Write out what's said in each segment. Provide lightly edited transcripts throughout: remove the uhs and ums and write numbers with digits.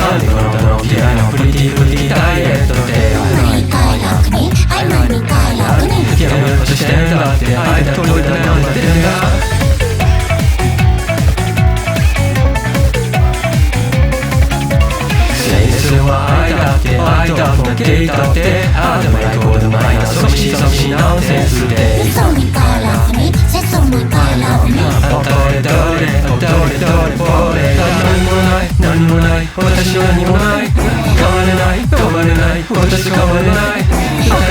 なんでこの歌の嫌いなプリティダイエットで曖昧に快楽にやめようとしてんだって間取りたいなんてんだ愛だって愛だもゲイだってああでもないこうでもないなそしナンセンスで嘘に快楽に切に快楽にどれ何もない私は何もない変われない私変われないわか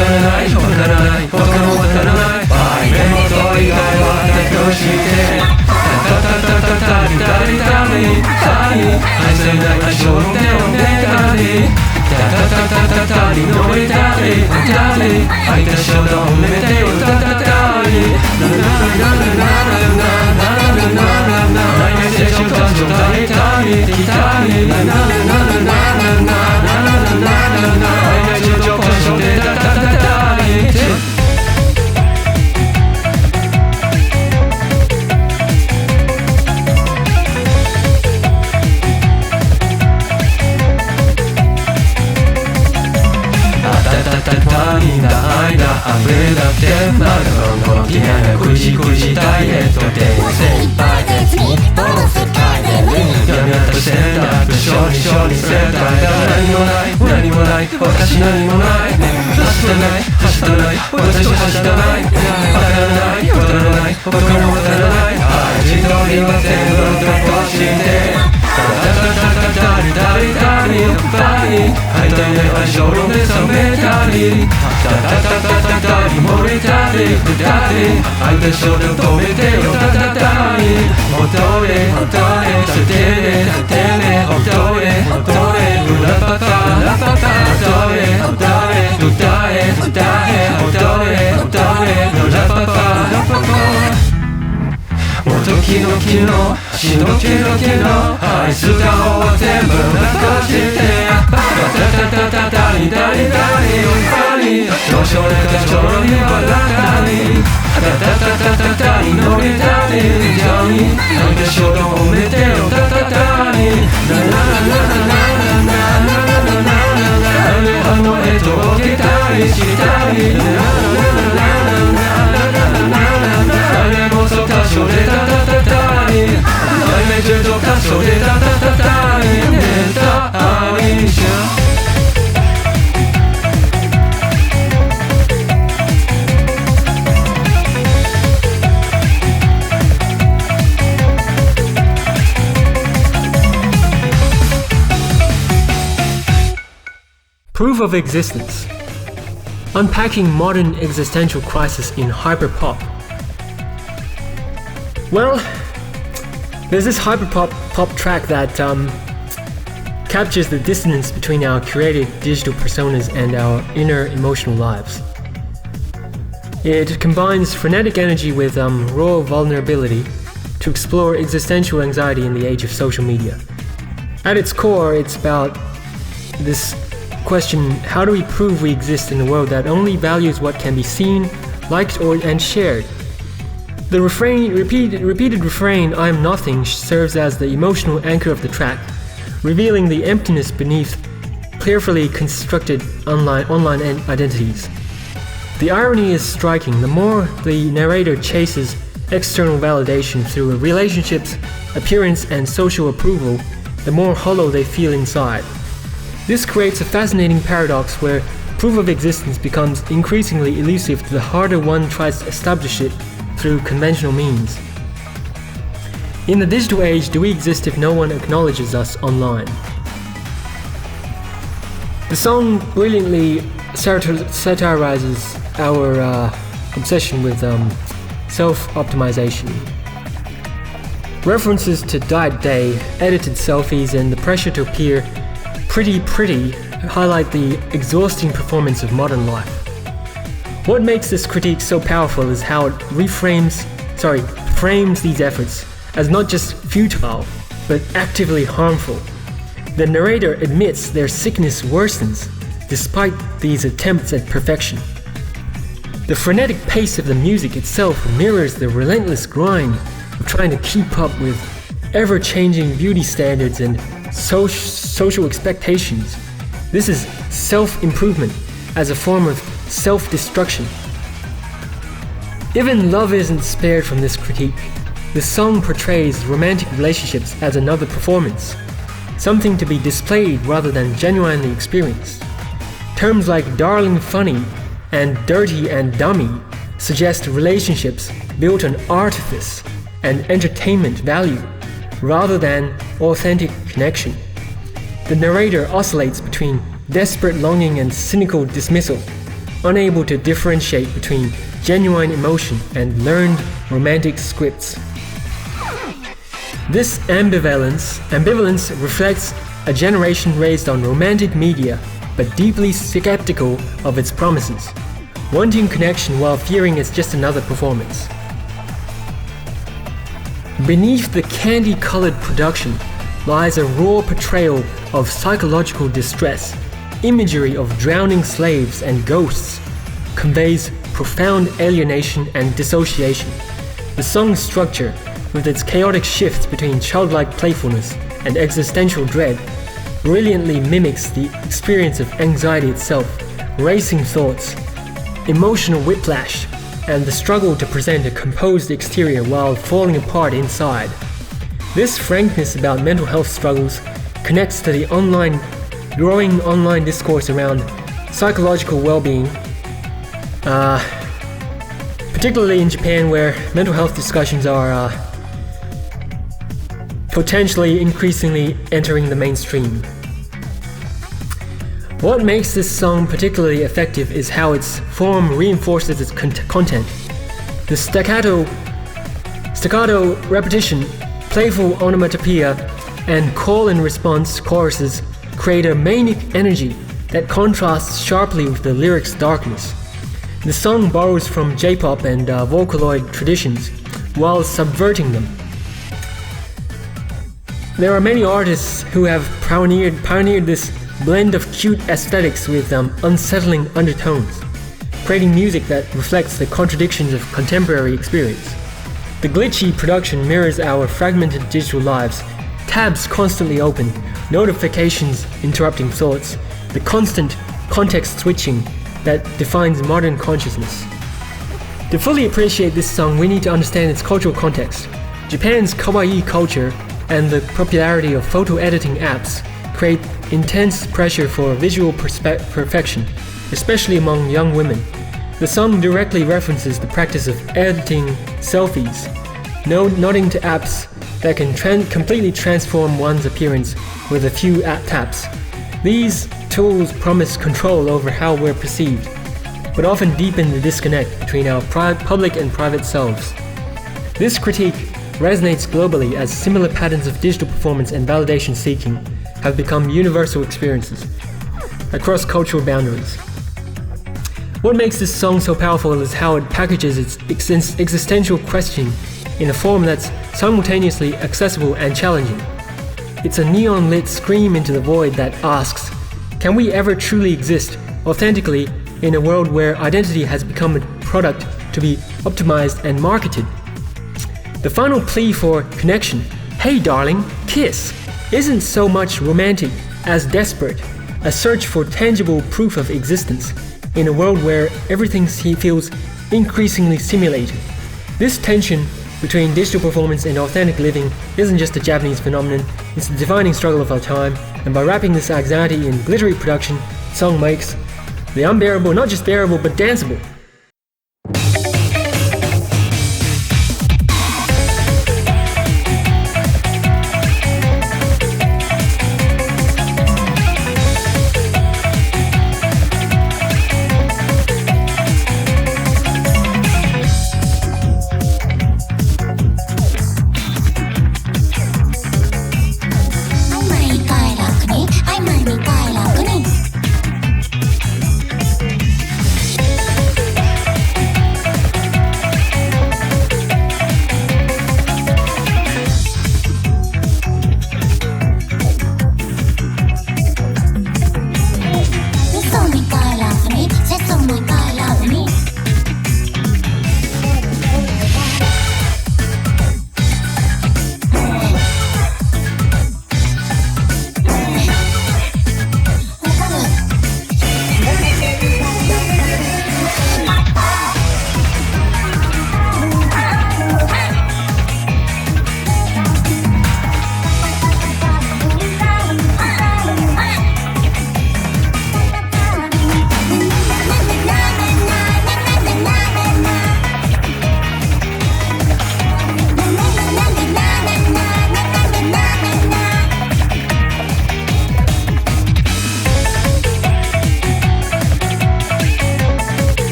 らない他もわからない目元以外は妥協して愛せない愛情の手を願い乗りたい空いた衝動をめてよたたたい内面性瞬間状態できたい愛内情情感情でたたたい愛だ溢れだってまだこの嫌いな苦しダイエットで精一杯で次この世界でやめようとしてんだ勝利世界だ何もない私何もない走らない私走らないわからない他もわからない一人は全部として会いたいね愛情の目覚めたり漏れたり愛で衝動止めてよたたたり戻れ立てれ裏パカ戻れ歌え裏パカもときの昨日しのけの愛すた方は全部残してタタリ少々でかちょろにばらかにタリ乗りたりじゃになんで衝動をめてよタリあの絵とけたりしたり誰もそう多少でタリ内面中と多少でタリネタ愛しProof of existence. Unpacking modern existential crisis in hyperpop. Well, there's this hyperpop track that captures the dissonance between our curated digital personas and our inner emotional lives. It combines frenetic energy with raw vulnerability to explore existential anxiety in the age of social media. At its core, it's about this question: how do we prove we exist in a world that only values what can be seen, liked, and shared? The repeated refrain, "I am nothing," serves as the emotional anchor of the track, revealing the emptiness beneath carefully constructed online identities. The irony is striking. The more the narrator chases external validation through relationships, appearance, and social approval, the more hollow they feel inside. This creates a fascinating paradox where proof of existence becomes increasingly elusive the harder one tries to establish it through conventional means. In the digital age, do we exist if no one acknowledges us online? The song brilliantly satirizes our obsession with self-optimization. References to Diet Day, edited selfies, and the pressure to appear pretty highlight the exhausting performance of modern life. What makes this critique so powerful is how it frames these efforts as not just futile, but actively harmful. The narrator admits their sickness worsens despite these attempts at perfection. The frenetic pace of the music itself mirrors the relentless grind of trying to keep up with ever-changing beauty standards and social expectations. This is self-improvement as a form of self-destruction. Even love isn't spared from this critique. The song portrays romantic relationships as another performance, something to be displayed rather than genuinely experienced. Terms like darling funny and dirty and dummy suggest relationships built on artifice and entertainment value rather than authentic connection. The narrator oscillates between desperate longing and cynical dismissal, unable to differentiate between genuine emotion and learned romantic scripts. This ambivalence reflects a generation raised on romantic media but deeply skeptical of its promises, wanting connection while fearing it's just another performance. Beneath the candy-colored production lies a raw portrayal of psychological distress. Imagery of drowning slaves and ghosts conveys profound alienation and dissociation. The song's structure, with its chaotic shifts between childlike playfulness and existential dread, brilliantly mimics the experience of anxiety itself, racing thoughts, emotional whiplash, and the struggle to present a composed exterior while falling apart inside. This frankness about mental health struggles connects to the growing online discourse around psychological well-being, particularly in Japan, where mental health discussions are potentially increasingly entering the mainstream. What makes this song particularly effective is how its form reinforces its content. The staccato repetition, playful onomatopoeia, and call-and-response choruses create a manic energy that contrasts sharply with the lyrics' darkness. The song borrows from J-pop and Vocaloid traditions while subverting them. There are many artists who have pioneered this blend of cute aesthetics with unsettling undertones, creating music that reflects the contradictions of contemporary experience. The glitchy production mirrors our fragmented digital lives, tabs constantly open, notifications interrupting thoughts, the constant context switching that defines modern consciousness. To fully appreciate this song, we need to understand its cultural context. Japan's kawaii culture and the popularity of photo editing apps create intense pressure for visual perfection, especially among young women. The song directly references the practice of editing selfies, nodding to apps that can completely transform one's appearance with a few taps. These tools promise control over how we're perceived, but often deepen the disconnect between our public and private selves. This critique resonates globally as similar patterns of digital performance and validation seeking have become universal experiences across cultural boundaries. What makes this song so powerful is how it packages its existential question in a form that's simultaneously accessible and challenging. It's a neon-lit scream into the void that asks, can we ever truly exist authentically in a world where identity has become a product to be optimized and marketed? The final plea for connection, "Hey darling, kiss," isn't so much romantic as desperate, a search for tangible proof of existence in a world where everything feels increasingly simulated. This tension between digital performance and authentic living isn't just a Japanese phenomenon, it's the defining struggle of our time, and by wrapping this anxiety in glittery production, the song makes the unbearable not just bearable but danceable.